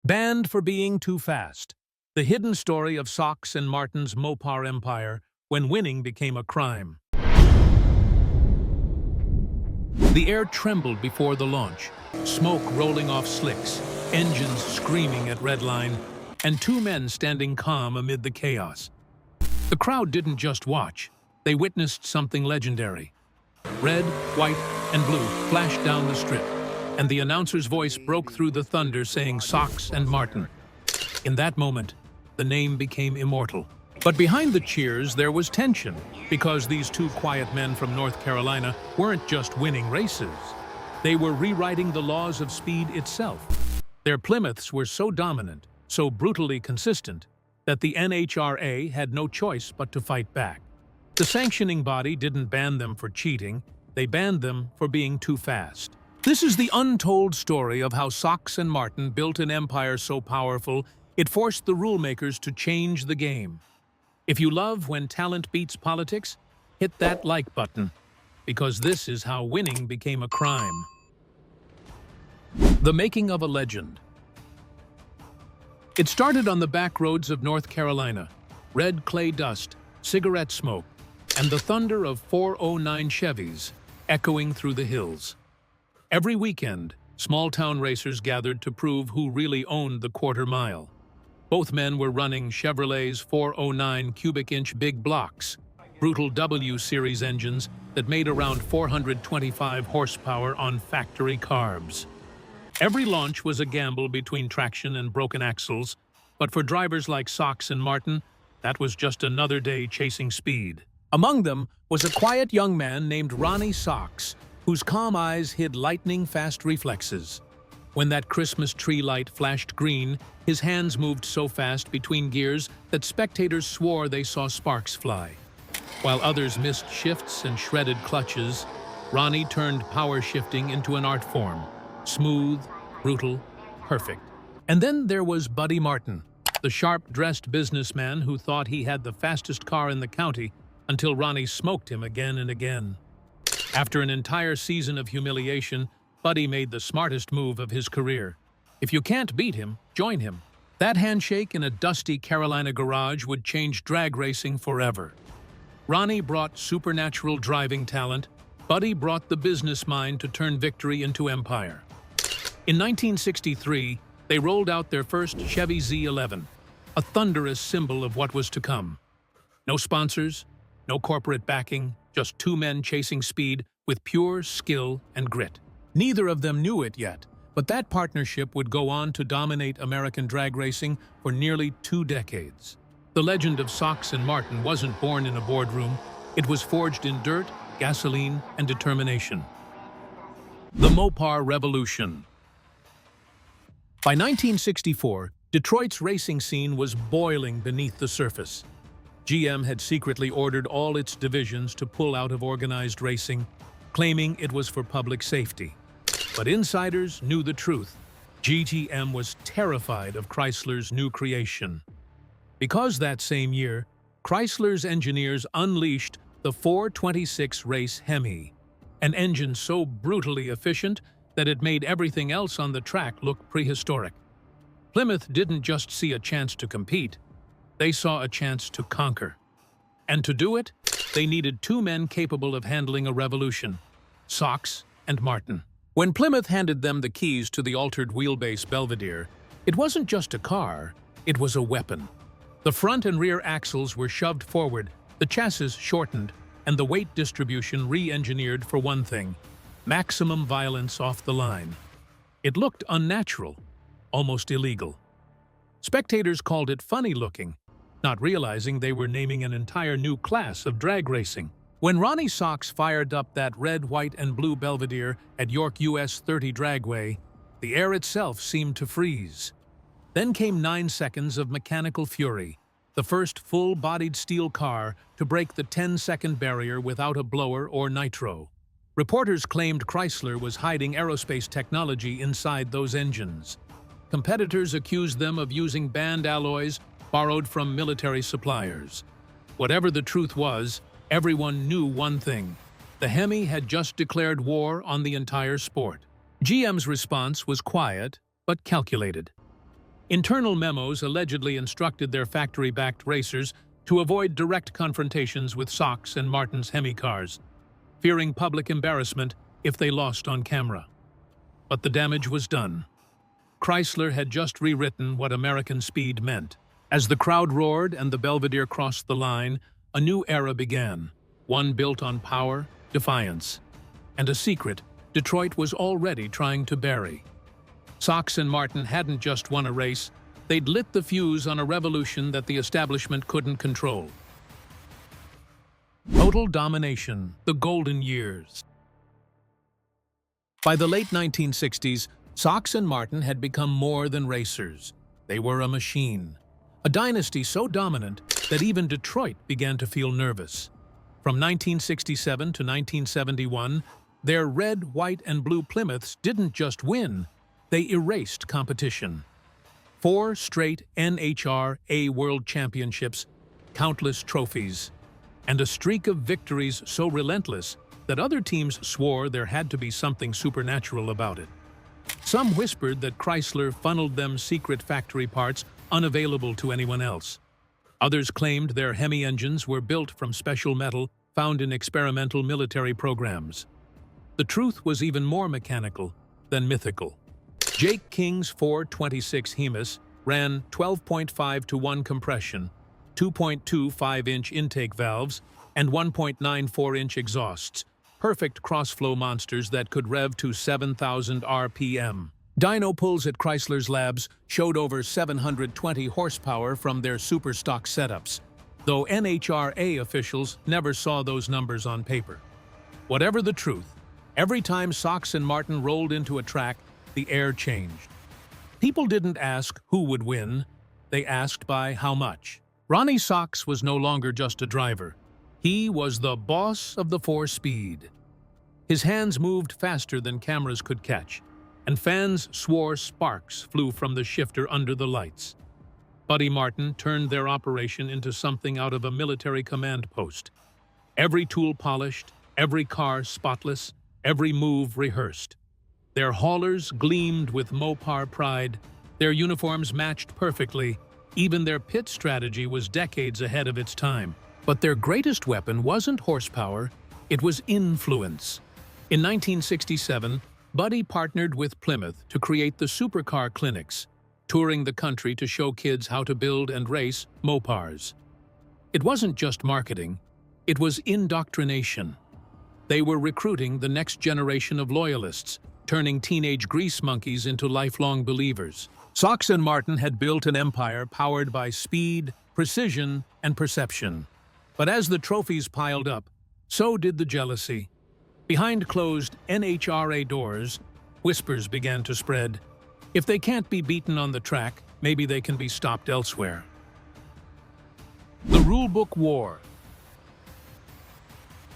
Banned for being too fast. The hidden story of Sox and Martin's Mopar empire when winning became a crime. The air trembled before the launch, smoke rolling off slicks, engines screaming at redline, and two men standing calm amid the chaos. The crowd didn't just watch, they witnessed something legendary. Red, white, and blue flashed down the strip, and the announcer's voice broke through the thunder saying Sox and Martin. In that moment, the name became immortal. But behind the cheers, there was tension, because these two quiet men from North Carolina weren't just winning races. They were rewriting the laws of speed itself. Their Plymouths were so dominant, so brutally consistent, that the NHRA had no choice but to fight back. The sanctioning body didn't ban them for cheating, they banned them for being too fast. This is the untold story of how Sox and Martin built an empire so powerful, it forced the rulemakers to change the game. If you love when talent beats politics, hit that like button, because this is how winning became a crime. The making of a legend. It started on the back roads of North Carolina, red clay dust, cigarette smoke, and the thunder of 409 Chevys echoing through the hills. Every weekend, small-town racers gathered to prove who really owned the quarter mile. Both men were running Chevrolet's 409 cubic-inch big blocks, brutal W-series engines that made around 425 horsepower on factory carbs. Every launch was a gamble between traction and broken axles, but for drivers like Sox and Martin, that was just another day chasing speed. Among them was a quiet young man named Ronnie Sox, whose calm eyes hid lightning-fast reflexes. When that Christmas tree light flashed green, his hands moved so fast between gears that spectators swore they saw sparks fly. While others missed shifts and shredded clutches, Ronnie turned power shifting into an art form. Smooth, brutal, perfect. And then there was Buddy Martin, the sharp-dressed businessman who thought he had the fastest car in the county until Ronnie smoked him again and again. After an entire season of humiliation, Buddy made the smartest move of his career. If you can't beat him, join him. That handshake in a dusty Carolina garage would change drag racing forever. Ronnie brought supernatural driving talent. Buddy brought the business mind to turn victory into empire. In 1963, they rolled out their first Chevy Z11, a thunderous symbol of what was to come. No sponsors, no corporate backing, just two men chasing speed with pure skill and grit. Neither of them knew it yet, but that partnership would go on to dominate American drag racing for nearly 2 decades. The legend of Sox and Martin wasn't born in a boardroom, it was forged in dirt, gasoline, and determination. The Mopar Revolution. By 1964, Detroit's racing scene was boiling beneath the surface. GM had secretly ordered all its divisions to pull out of organized racing, claiming it was for public safety. But insiders knew the truth. GM was terrified of Chrysler's new creation. Because that same year, Chrysler's engineers unleashed the 426 race Hemi, an engine so brutally efficient that it made everything else on the track look prehistoric. Plymouth didn't just see a chance to compete, they saw a chance to conquer. And to do it, they needed two men capable of handling a revolution, Sox and Martin. When Plymouth handed them the keys to the altered wheelbase Belvedere, it wasn't just a car, it was a weapon. The front and rear axles were shoved forward, the chassis shortened, and the weight distribution re-engineered for one thing: maximum violence off the line. It looked unnatural, almost illegal. Spectators called it funny-looking, not realizing they were naming an entire new class of drag racing. When Ronnie Sox fired up that red, white, and blue Belvedere at York US 30 Dragway, the air itself seemed to freeze. Then came 9 seconds of mechanical fury, the first full-bodied steel car to break the 10-second barrier without a blower or nitro. Reporters claimed Chrysler was hiding aerospace technology inside those engines. Competitors accused them of using banned alloys borrowed from military suppliers. Whatever the truth was, everyone knew one thing: the Hemi had just declared war on the entire sport. GM's response was quiet, but calculated. Internal memos allegedly instructed their factory-backed racers to avoid direct confrontations with Sox and Martin's Hemi cars, fearing public embarrassment if they lost on camera. But the damage was done. Chrysler had just rewritten what American speed meant. As the crowd roared and the Belvedere crossed the line, a new era began, one built on power, defiance, and a secret Detroit was already trying to bury. Sox and Martin hadn't just won a race, they'd lit the fuse on a revolution that the establishment couldn't control. Total domination, the golden years. By the late 1960s, Sox and Martin had become more than racers. They were a machine. A dynasty so dominant that even Detroit began to feel nervous. From 1967 to 1971, their red, white, and blue Plymouths didn't just win, they erased competition. 4 straight NHRA World Championships, countless trophies, and a streak of victories so relentless that other teams swore there had to be something supernatural about it. Some whispered that Chrysler funneled them secret factory parts unavailable to anyone else. Others claimed their Hemi engines were built from special metal found in experimental military programs. The truth was even more mechanical than mythical. Jake King's 426 Hemis ran 12.5-to-1 compression, 2.25-inch intake valves, and 1.94-inch exhausts, perfect cross-flow monsters that could rev to 7,000 RPM. Dyno pulls at Chrysler's labs showed over 720 horsepower from their super stock setups, though NHRA officials never saw those numbers on paper. Whatever the truth, every time Sox and Martin rolled into a track, the air changed. People didn't ask who would win, they asked by how much. Ronnie Sox was no longer just a driver. He was the boss of the 4-speed. His hands moved faster than cameras could catch, and fans swore sparks flew from the shifter under the lights. Buddy Martin turned their operation into something out of a military command post. Every tool polished, every car spotless, every move rehearsed. Their haulers gleamed with Mopar pride, their uniforms matched perfectly, even their pit strategy was decades ahead of its time. But their greatest weapon wasn't horsepower, it was influence. In 1967, Buddy partnered with Plymouth to create the Supercar Clinics, touring the country to show kids how to build and race Mopars. It wasn't just marketing, it was indoctrination. They were recruiting the next generation of loyalists, turning teenage grease monkeys into lifelong believers. Sox and Martin had built an empire powered by speed, precision, and perception. But as the trophies piled up, so did the jealousy. Behind closed NHRA doors, whispers began to spread. If they can't be beaten on the track, maybe they can be stopped elsewhere. The rulebook war.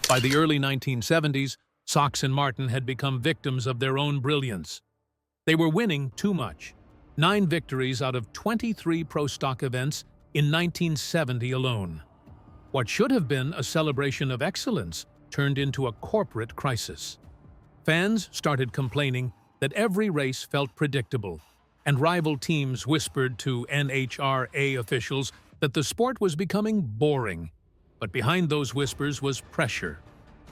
By the early 1970s, Sox and Martin had become victims of their own brilliance. They were winning too much. 9 victories out of 23 pro stock events in 1970 alone. What should have been a celebration of excellence turned into a corporate crisis. Fans started complaining that every race felt predictable, and rival teams whispered to NHRA officials that the sport was becoming boring. But behind those whispers was pressure.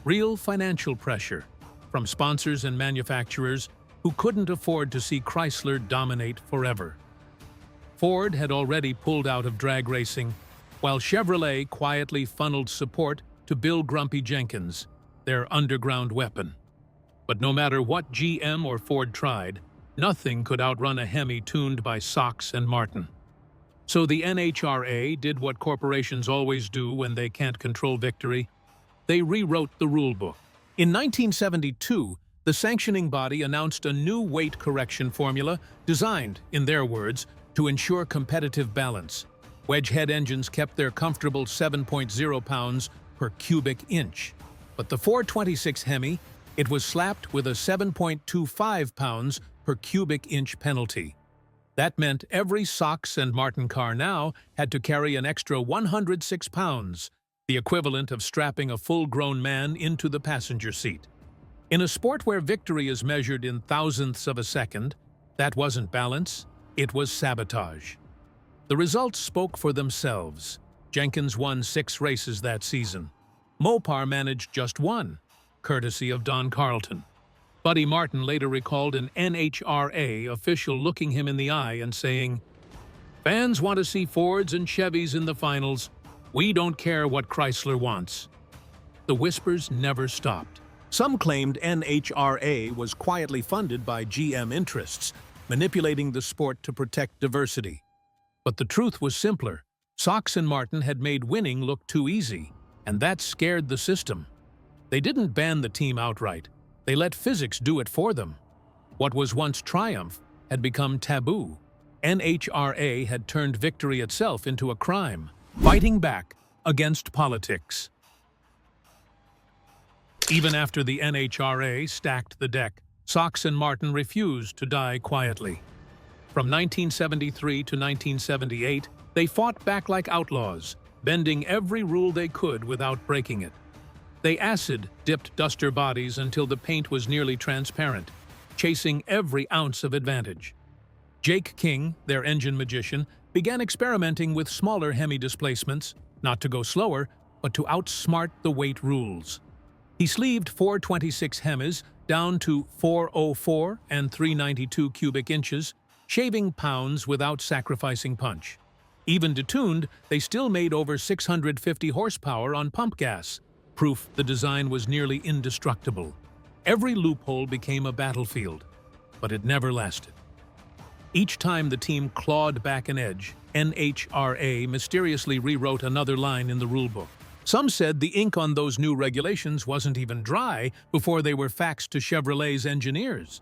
Real financial pressure from sponsors and manufacturers who couldn't afford to see Chrysler dominate forever. Ford had already pulled out of drag racing, while Chevrolet quietly funneled support to Bill Grumpy Jenkins, their underground weapon. But no matter what GM or Ford tried, nothing could outrun a Hemi tuned by Sox and Martin. So the NHRA did what corporations always do when they can't control victory. They rewrote the rulebook. In 1972, the sanctioning body announced a new weight correction formula designed, in their words, to ensure competitive balance. Wedge head engines kept their comfortable 7.0 pounds per cubic inch. But the 426 Hemi, it was slapped with a 7.25 pounds per cubic inch penalty. That meant every Sox and Martin car now had to carry an extra 106 pounds, the equivalent of strapping a full-grown man into the passenger seat. In a sport where victory is measured in thousandths of a second, that wasn't balance, It was sabotage. The results spoke for themselves. Jenkins won 6 races that season. Mopar managed just 1, courtesy of Don Carlton. Buddy Martin later recalled an NHRA official looking him in the eye and saying, "Fans want to see Fords and Chevys in the finals. We don't care what Chrysler wants." The whispers never stopped. Some claimed NHRA was quietly funded by GM interests, manipulating the sport to protect diversity. But the truth was simpler. Sox and Martin had made winning look too easy, and that scared the system. They didn't ban the team outright. They let physics do it for them. What was once triumph had become taboo. NHRA had turned victory itself into a crime, fighting back against politics. Even after the NHRA stacked the deck, Sox and Martin refused to die quietly. From 1973 to 1978, they fought back like outlaws, bending every rule they could without breaking it. They acid-dipped duster bodies until the paint was nearly transparent, chasing every ounce of advantage. Jake King, their engine magician, began experimenting with smaller Hemi displacements, not to go slower, but to outsmart the weight rules. He sleeved 426 Hemis down to 404 and 392 cubic inches, shaving pounds without sacrificing punch. Even detuned, they still made over 650 horsepower on pump gas, proof the design was nearly indestructible. Every loophole became a battlefield, but it never lasted. Each time the team clawed back an edge, NHRA mysteriously rewrote another line in the rulebook. Some said the ink on those new regulations wasn't even dry before they were faxed to Chevrolet's engineers.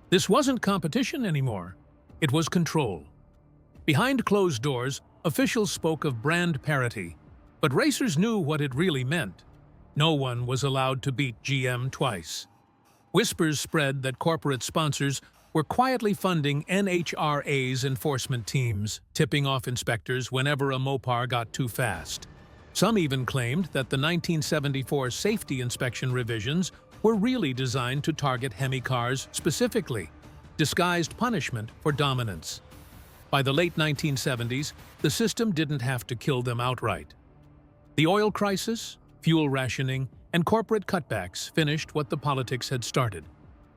This wasn't competition anymore. It was control. Behind closed doors, officials spoke of brand parity, but racers knew what it really meant. No one was allowed to beat GM twice. Whispers spread that corporate sponsors were quietly funding NHRA's enforcement teams, tipping off inspectors whenever a Mopar got too fast. Some even claimed that the 1974 safety inspection revisions were really designed to target Hemi cars specifically, disguised punishment for dominance. By the late 1970s, the system didn't have to kill them outright. The oil crisis, fuel rationing, and corporate cutbacks finished what the politics had started.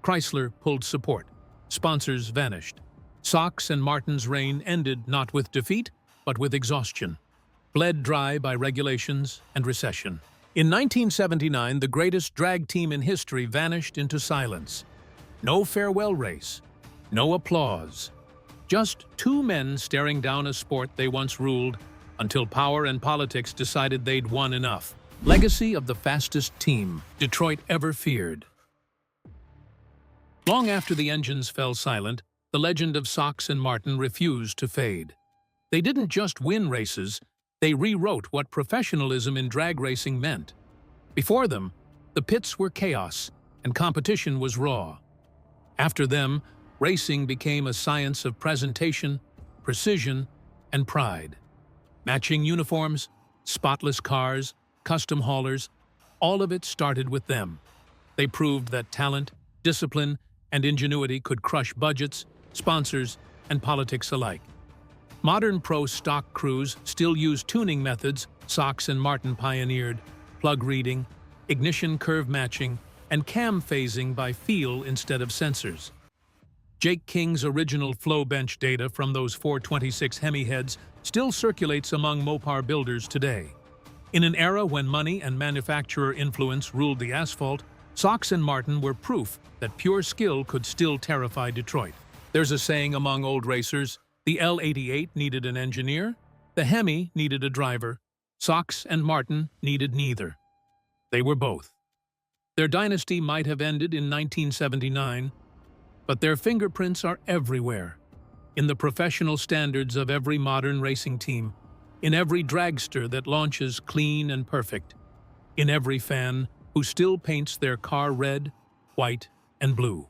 Chrysler pulled support. Sponsors vanished. Sox and Martin's reign ended not with defeat, but with exhaustion. Bled dry by regulations and recession. In 1979, the greatest drag team in history vanished into silence. No farewell race. No applause. Just 2 men staring down a sport they once ruled until power and politics decided they'd won enough. Legacy of the fastest team Detroit ever feared. Long after the engines fell silent, the legend of Sox and Martin refused to fade. They didn't just win races, they rewrote what professionalism in drag racing meant. Before them, the pits were chaos and competition was raw. After them, racing became a science of presentation, precision, and pride. Matching uniforms, spotless cars, custom haulers, all of it started with them. They proved that talent, discipline, and ingenuity could crush budgets, sponsors, and politics alike. Modern pro stock crews still use tuning methods Sox and Martin pioneered: plug reading, ignition curve matching, and cam phasing by feel instead of sensors. Jake King's original flow bench data from those 426 Hemi heads still circulates among Mopar builders today. In an era when money and manufacturer influence ruled the asphalt, Sox and Martin were proof that pure skill could still terrify Detroit. There's a saying among old racers: the L88 needed an engineer, the Hemi needed a driver, Sox and Martin needed neither. They were both. Their dynasty might have ended in 1979, but their fingerprints are everywhere, in the professional standards of every modern racing team, in every dragster that launches clean and perfect, in every fan who still paints their car red, white, and blue.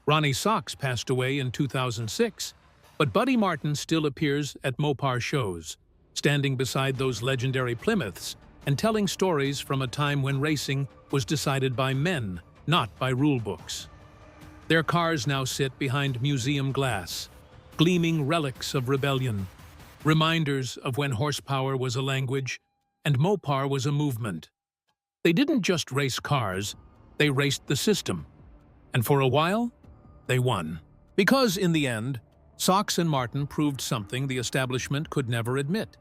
Ronnie Sox passed away in 2006, but Buddy Martin still appears at Mopar shows, standing beside those legendary Plymouths and telling stories from a time when racing was decided by men, not by rulebooks. Their cars now sit behind museum glass, gleaming relics of rebellion, reminders of when horsepower was a language and Mopar was a movement. They didn't just race cars, they raced the system. And for a while, they won. Because in the end, Sox and Martin proved something the establishment could never admit.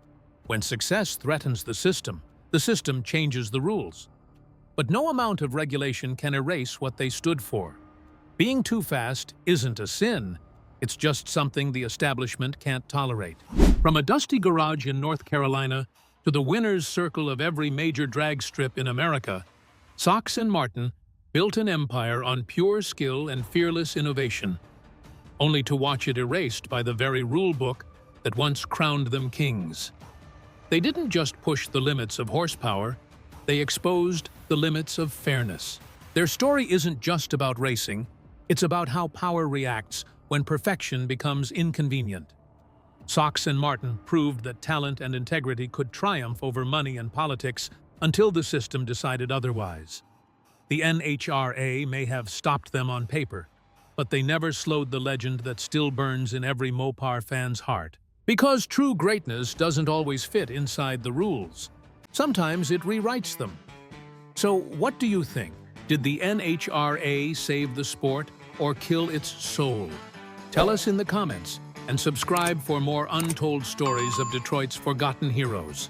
When success threatens the system changes the rules. But no amount of regulation can erase what they stood for. Being too fast isn't a sin, it's just something the establishment can't tolerate. From a dusty garage in North Carolina to the winner's circle of every major drag strip in America, Sox and Martin built an empire on pure skill and fearless innovation, only to watch it erased by the very rulebook that once crowned them kings. They didn't just push the limits of horsepower, they exposed the limits of fairness. Their story isn't just about racing, it's about how power reacts when perfection becomes inconvenient. Sox and Martin proved that talent and integrity could triumph over money and politics until the system decided otherwise. The NHRA may have stopped them on paper, but they never slowed the legend that still burns in every Mopar fan's heart. Because true greatness doesn't always fit inside the rules. Sometimes it rewrites them. So what do you think? Did the NHRA save the sport or kill its soul? Tell us in the comments and subscribe for more untold stories of Detroit's forgotten heroes.